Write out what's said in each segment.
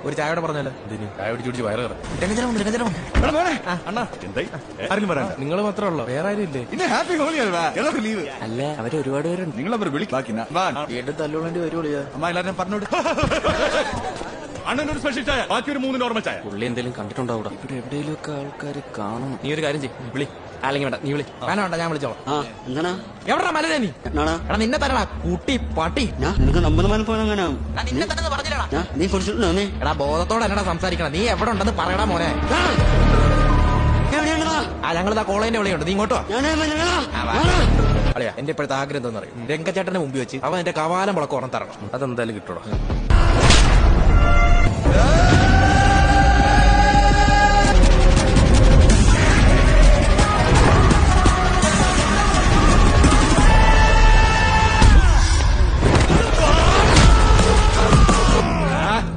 ഒരു ചായയോടെ പറഞ്ഞല്ലോ ചായ പിടിച്ചു വയറ് അണ്ണാ നിങ്ങൾ മാത്രമേ ഉള്ളൂ വേറെ ആരും ഇല്ലേ ഹാപ്പി ഹോളി എല്ലാവർക്കും ലീവ് അല്ല അവര് ഒരുപാട് പേരുണ്ട് നിങ്ങൾ അവർ വിളിക്കുന്ന വീണ്ടും തല്ലുകൊള്ളേണ്ടി വരുവിളിയാ അമ്മ എല്ലാരും പറഞ്ഞോട് അണ്ണനൊരു സ്പെഷ്യൽ ചായ ബാക്കി ഒരു 3 നോർമൽ ചായ. പുള്ളി എന്തെങ്കിലും കണ്ടിട്ടുണ്ടാവും ഇവിടെ എവിടെയെങ്കിലും ഒക്കെ ആൾക്കാര് കാണും. നീ ഒരു കാര്യം ചെയ്യും വിളി അല്ലെങ്കിൽ വേണ്ട നീ വിളി വേണ്ട ഞാൻ വിളിച്ചോളാം. എന്താണ് എവിടാ മലരെ നീ എടാ നിന്നെ തരണ കുട്ടി പട്ടി നിനക്ക് 50 മാനം പോയാൽ അങ്ങനെ നിന്നെ തന്നെ പറഞ്ഞില്ലടാ നീ കുടിച്ചിട്ടുണ്ടോ നീ എടാ ബോധത്തോടെ എന്നടാ സംസാരിക്കണം. നീ എവിടെ ഉണ്ടെന്ന് പറയടാ മോനെ. ഞങ്ങളിതാ കോളേജിന്റെ വിളിയുണ്ട് നീ ഇങ്ങോട്ടോ. അളിയാ എന്റെ ഇപ്പോഴത്തെ ആഗ്രഹം എന്താണെന്ന് അറിയും രംഗച്ചേട്ടന്റെ മുമ്പിൽ വെച്ച് അവൻ എന്റെ കവാലം മുളക്ക് ഓർമ്മ തരണം. അതെന്തായാലും കിട്ടൂടാ.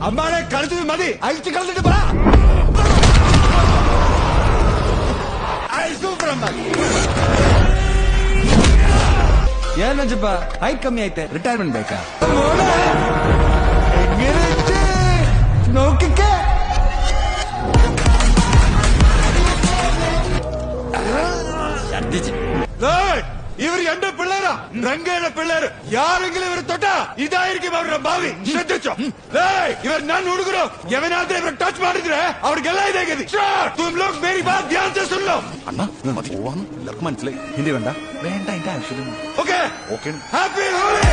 അമ്മാനെ കളിച്ചത് മതി അയച്ചു കളഞ്ഞിട്ട് പറ. ಏನ್ ಮಂಜಪ್ಪ ಹೈಟ್ ಕಮ್ಮಿ ಐತೆ ರಿಟೈರ್ಮೆಂಟ್ ಬೇಕಾ നോക്കിക്കേ ഇവർ എന്റെ പിള്ളേരാ രംഗയുടെ പിള്ളേര് യാരെങ്കിലും ഇവർ തൊട്ടാ ഇതായിരിക്കും അവരുടെ ഭാവി ശ്രദ്ധിച്ചോ. ഇവർ ഞാൻ ಹುಡುಗರು എവനാദ്യം ഇവർ ടച്ച് ಮಾಡಿದ್ರೆ ಅವ್ರಿಗೆಲ್ಲ ಇದಾಗಿದೆ. तुम लोग मेरी बात ध्यान से सुन लो. അണ്ണാ മതി പോവാന്ന് എല്ലാവർക്കും മനസ്സിലായി. ഹിന്ദി വേണ്ട വേണ്ട എന്റെ ആവശ്യം. Okay happy holy.